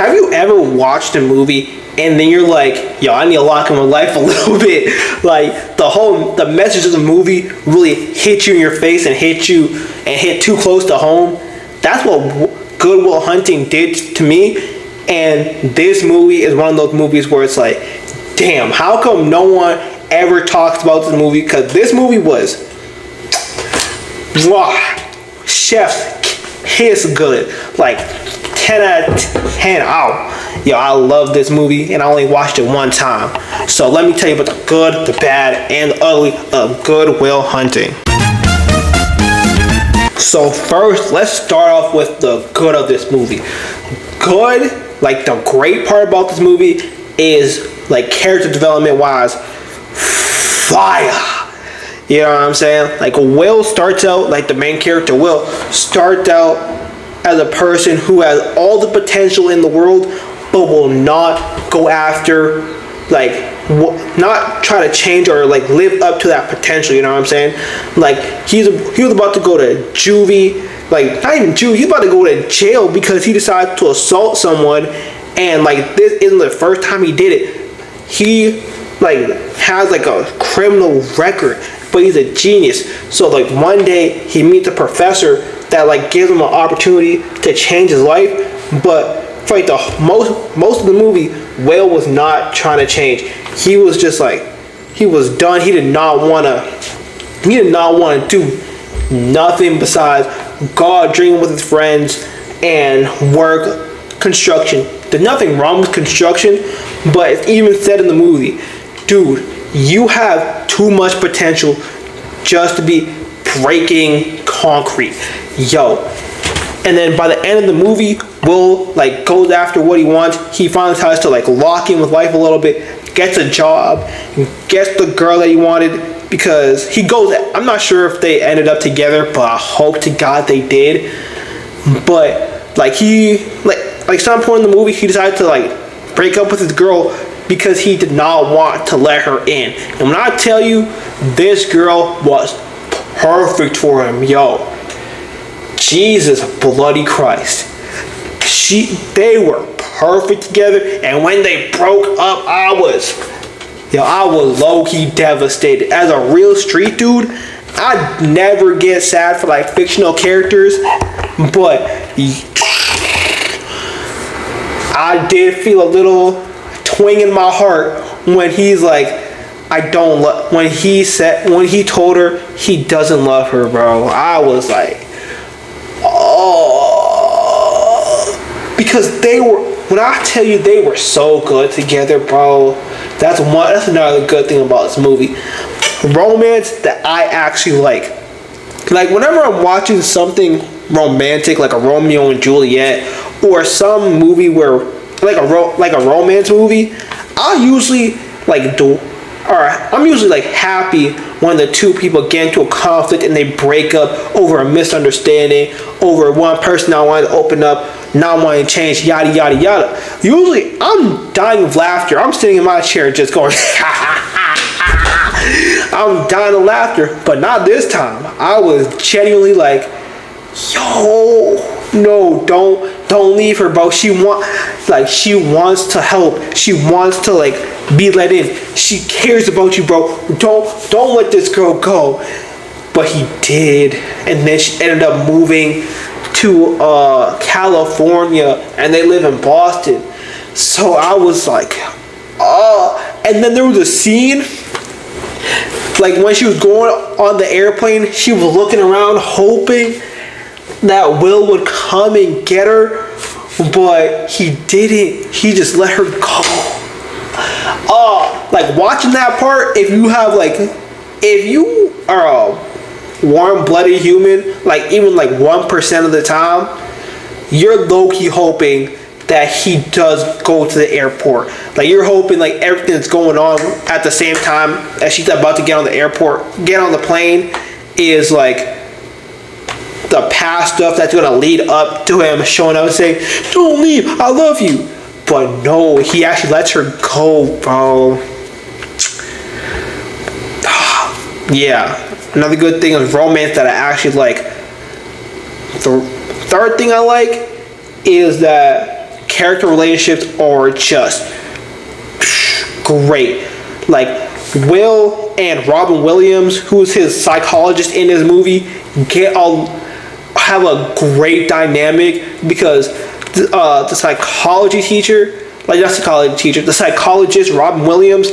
have you ever watched a movie and then you're like, yo, I need to lock in my life a little bit? Like the message of the movie really hit you in your face and hit too close to home. That's what Good Will Hunting did to me. And this movie is one of those movies where it's like, damn, how come no one ever talks about this movie? Because this movie was, wow, chef's kiss good. Like 10 out of 10 out. Yo, I love this movie and I only watched it one time. So let me tell you about the good, the bad, and the ugly of Good Will Hunting. So first, let's start off with the good of this movie. Good, like the great part about this movie is like character development wise, fire. You know what I'm saying? Like Will starts out, like the main character Will starts out as a person who has all the potential in the world, but will not go after, like, not try to change or like live up to that potential. You know what I'm saying? Like he was about to go to juvie, like not even juvie. He's about to go to jail because he decided to assault someone, and like this isn't the first time he did it. He like has like a criminal record, but he's a genius. So like one day he meets a professor that like gives him an opportunity to change his life, but for like the most of the movie, Will was not trying to change. He was just like, he was done. He did not want to do nothing besides go out drinking with his friends and work construction. There's nothing wrong with construction, but it's even said in the movie, dude, you have too much potential just to be breaking concrete. Yo. And then by the end of the movie, Will like goes after what he wants. He finally tries to like lock in with life a little bit, gets a job, gets the girl that he wanted, because he goes, I'm not sure if they ended up together, but I hope to God they did. But like he like some point in the movie he decided to like break up with his girl because he did not want to let her in. And when I tell you, this girl was perfect for him, yo. Jesus bloody Christ. They were perfect together, and when they broke up, I was low-key devastated. As a real street dude, I never get sad for like fictional characters, but I did feel a little twinge in my heart when he's like, when he told her he doesn't love her, bro. I was like, because when I tell you they were so good together, bro, that's another good thing about this movie. Romance that I actually like whenever I'm watching something romantic like a Romeo and Juliet or some movie where like a romance movie, I'm usually like happy when the two people get into a conflict and they break up over a misunderstanding, over one person not wanting to open up, not wanting to change, yada yada yada. Usually I'm dying of laughter. I'm sitting in my chair just going I'm dying of laughter, but not this time. I was genuinely like, yo, no, don't leave her, bro. She wants to help. She wants to like be let in. She cares about you, bro. Don't let this girl go. But he did, and then she ended up moving to California, and they live in Boston. So I was like, oh. And then there was a scene, like when she was going on the airplane, she was looking around hoping that Will would come and get her, but he didn't. He just let her go. Like watching that part, if you are a warm-blooded human, like even like 1% of the time, you're low-key hoping that he does go to the airport. Like you're hoping like everything that's going on at the same time as she's about to get on the plane is like the past stuff that's gonna lead up to him showing up and saying, "Don't leave, I love you." But no, he actually lets her go, bro. Yeah. Another good thing is romance that I actually like. The third thing I like is that character relationships are just great. Like Will and Robin Williams, who's his psychologist in this movie, have a great dynamic because the psychology teacher, the psychologist Robin Williams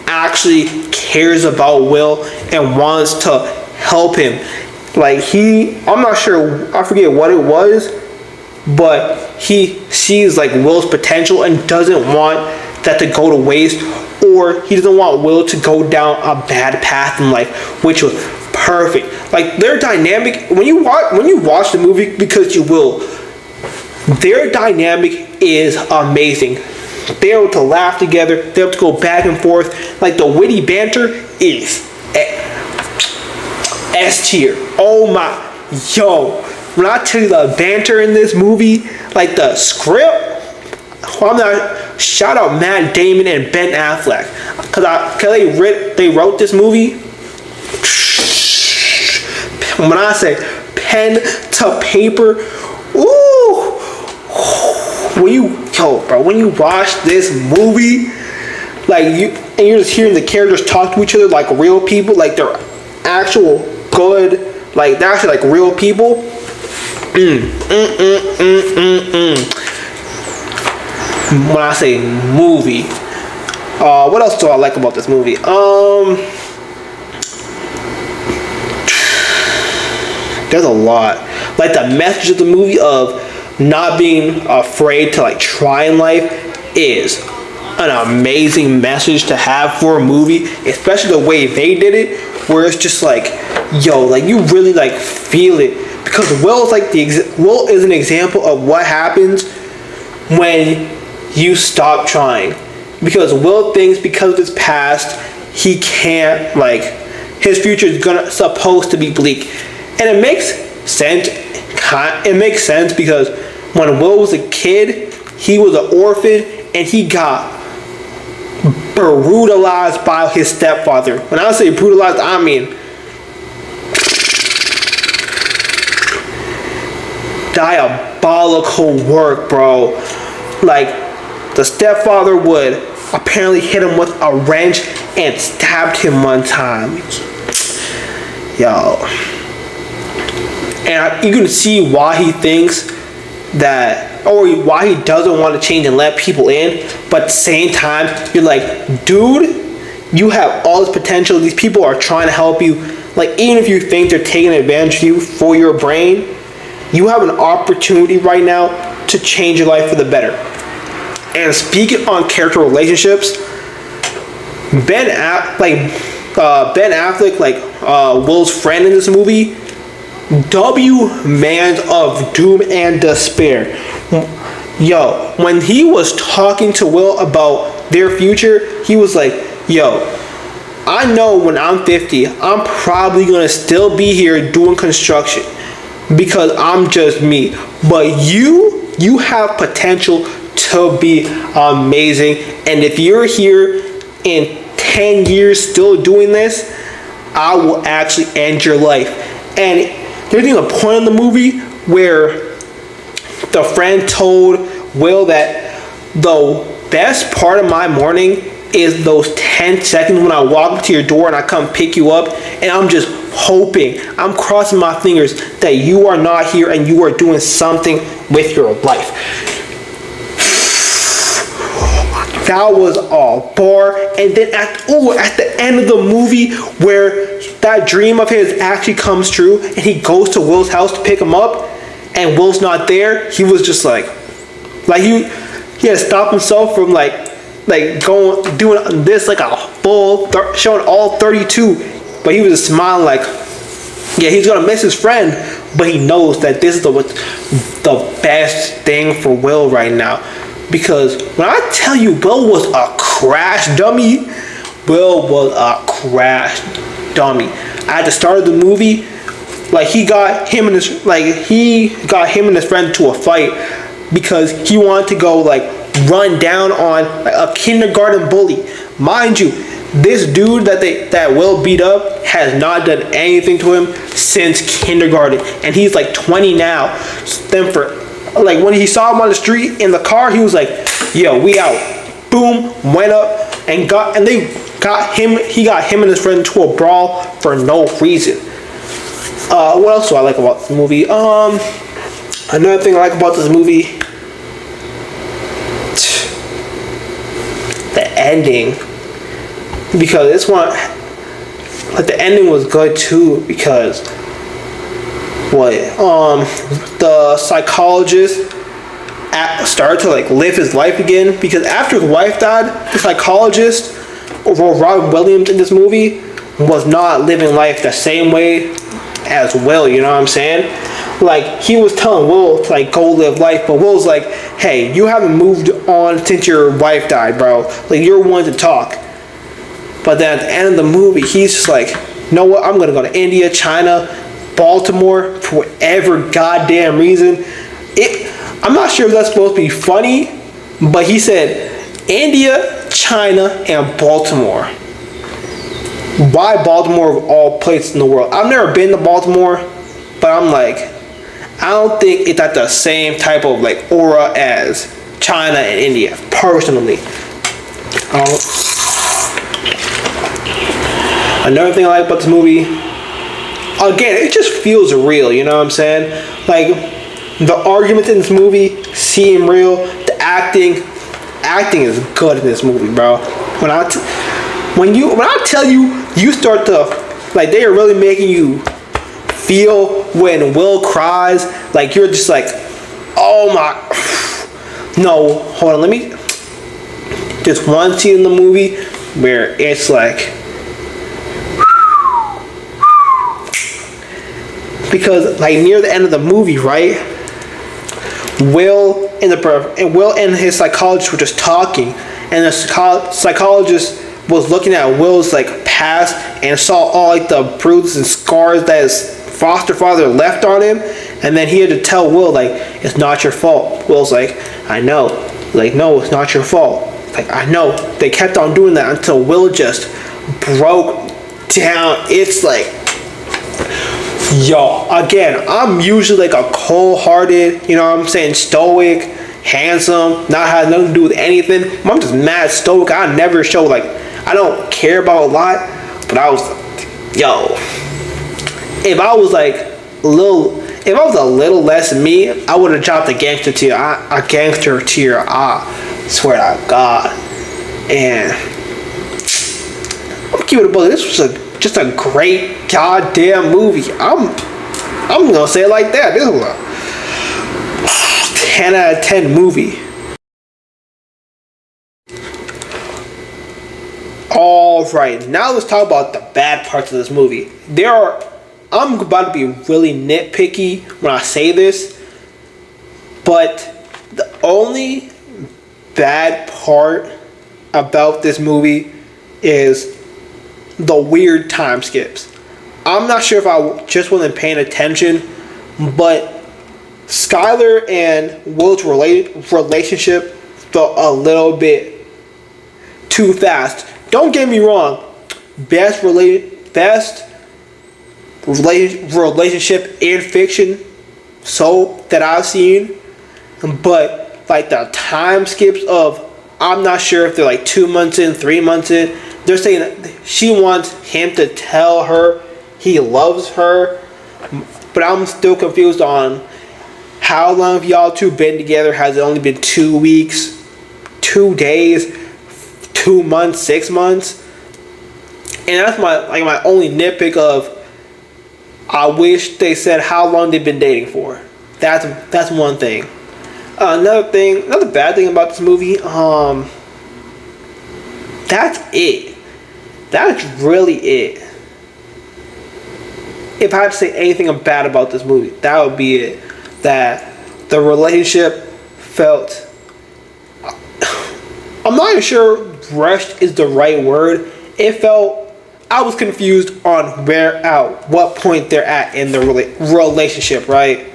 actually cares about Will and wants to help him. Like I'm not sure, I forget what it was, but he sees like Will's potential and doesn't want that to go to waste, or he doesn't want Will to go down a bad path in life, which was perfect. Like their dynamic when you watch the movie, because you will, their dynamic is amazing. They're able to laugh together, they're able to go back and forth. Like the witty banter is S tier. Oh my, yo, when I tell you the banter in this movie, like the script, shout out Matt Damon and Ben Affleck, cause they wrote this movie. When I say pen to paper, ooh, when you watch this movie, like you're just hearing the characters talk to each other like real people, like they're actual good, like they're actually like real people. When I say movie, what else do I like about this movie? There's a lot. Like the message of the movie of not being afraid to like try in life is an amazing message to have for a movie, especially the way they did it, where it's just like, yo, like you really like feel it, because Will is an example of what happens when you stop trying, because Will thinks because of his past he can't, like his future is supposed to be bleak, and it makes sense. It makes sense because when Will was a kid, he was an orphan and he got brutalized by his stepfather. When I say brutalized, I mean diabolical work, bro. Like the stepfather would apparently hit him with a wrench and stabbed him one time. Yo. And you can see why he thinks that, or why he doesn't want to change and let people in, but at the same time you're like, dude, you have all this potential, these people are trying to help you. Like even if you think they're taking advantage of you for your brain, you have an opportunity right now to change your life for the better. And speaking on character relationships, Ben Affleck, like Will's friend in this movie, man of doom and despair. Yo, when he was talking to Will about their future, he was like, yo, I know when I'm 50, I'm probably gonna still be here doing construction because I'm just me. But you have potential to be amazing. And if you're here in 10 years still doing this, I will actually end your life. And there's even a point in the movie where the friend told Will that the best part of my morning is those 10 seconds when I walk up to your door and I come pick you up, and I'm just hoping, I'm crossing my fingers that you are not here and you are doing something with your life. That was a bar. And then at the end of the movie, where that dream of his actually comes true and he goes to Will's house to pick him up and Will's not there, he was just like he had to stop himself from doing this like a full showing all 32, but he was just smiling like, yeah, he's gonna miss his friend, but he knows that this is the best thing for Will right now. Because when I tell you Will was a crash dummy, Will was a crash dummy. At the start of the movie, like he got him and his friend to a fight because he wanted to go like run down on a kindergarten bully. Mind you, this dude that Will beat up has not done anything to him since kindergarten, and he's like 20 now. Then for Like when he saw him on the street in the car, he was like, "Yo, we out." Boom, went up and they got him. He got him and his friend into a brawl for no reason. What else do I like about the movie? Another thing I like about this movie, the ending, because it's one. Like the ending was good too because the psychologist started to like live his life again, because after his wife died, the psychologist, or Robin Williams in this movie, was not living life the same way as Will. You know what I'm saying? Like he was telling Will to like go live life, but Will's like, "Hey, you haven't moved on since your wife died, bro. Like you're one to talk." But then at the end of the movie, he's just like, "You know what? I'm gonna go to India, China, Baltimore for whatever goddamn reason." I'm not sure if that's supposed to be funny, but he said India, China, and Baltimore. Why Baltimore of all places in the world? I've never been to Baltimore, but I'm like, I don't think it's at the same type of like aura as China and India, personally. Another thing I like about this movie, again, it just feels real, you know what I'm saying? Like, the arguments in this movie seem real. The acting is good in this movie, bro. When I tell you, you start to, like, they are really making you feel when Will cries. Like, you're just like, oh my, no, hold on, let me, there's one scene in the movie where it's like, because like near the end of the movie, right? Will and his psychologist were just talking, and the psychologist was looking at Will's like past and saw all like the bruises and scars that his foster father left on him, and then he had to tell Will like, "It's not your fault." Will's like, "I know." Like, "No, it's not your fault." Like, "I know." They kept on doing that until Will just broke down. It's like, yo, again, I'm usually like a cold-hearted, you know what I'm saying, stoic, handsome, not have nothing to do with anything. I'm just mad stoic. I never show like, I don't care about a lot, but I was, yo, if I was a little less than me, I would have dropped a gangster to your eye. Swear to God. And I'm keeping it above. This was just a great goddamn movie. I'm gonna say it like that. This was a 10 out of 10 movie. Alright, now let's talk about the bad parts of this movie. I'm about to be really nitpicky when I say this, but the only bad part about this movie is the weird time skips. I'm not sure if I just wasn't paying attention, but Skylar and Will's relationship felt a little bit too fast. Don't get me wrong, best relationship in fiction so that I've seen, but like the time skips of, I'm not sure if they're like 2 months in, 3 months in. They're saying that she wants him to tell her he loves her, but I'm still confused on how long have y'all two been together. Has it only been 2 weeks, 2 days, 2 months, 6 months? And that's my only nitpick of, I wish they said how long they've been dating for. That's one thing. Another bad thing about this movie, that's it. That's really it. If I had to say anything bad about this movie, that would be it. That the relationship felt, I'm not even sure rushed is the right word. It felt, I was confused on what point they're at in the relationship, right?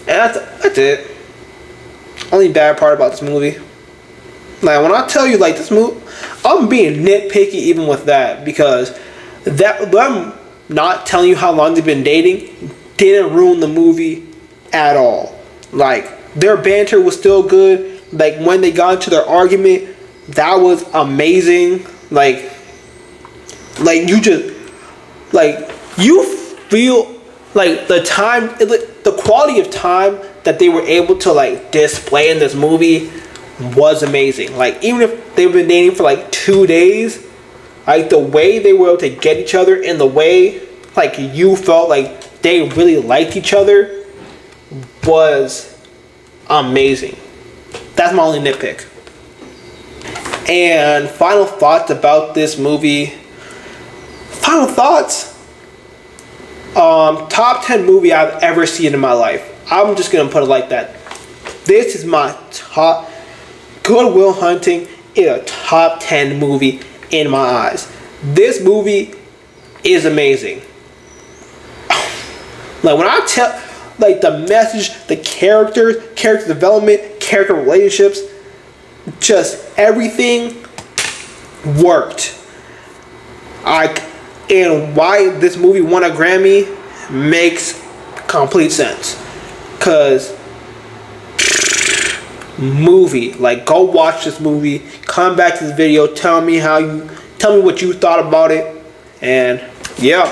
And that's it. Only bad part about this movie. Like, when I tell you, like, this movie, I'm being nitpicky even with that, because them not telling you how long they've been dating didn't ruin the movie at all. Like, their banter was still good. Like when they got into their argument, that was amazing. Like you just you feel like the quality of time that they were able to like display in this movie was amazing. Like even if they've been dating for like 2 days, like the way they were able to get each other and the way like you felt like they really liked each other was amazing. That's my only nitpick. And final thoughts about this movie. Final thoughts. Top 10 movie I've ever seen in my life. I'm just gonna put it like that. This is my top. Good Will Hunting is a top 10 movie in my eyes. This movie is amazing. Like when I tell, like the message, the character development, character relationships, just everything worked. And why this movie won a Grammy makes complete sense. Cause movie, like go watch this movie, come back to this video, tell me what you thought about it, and yeah.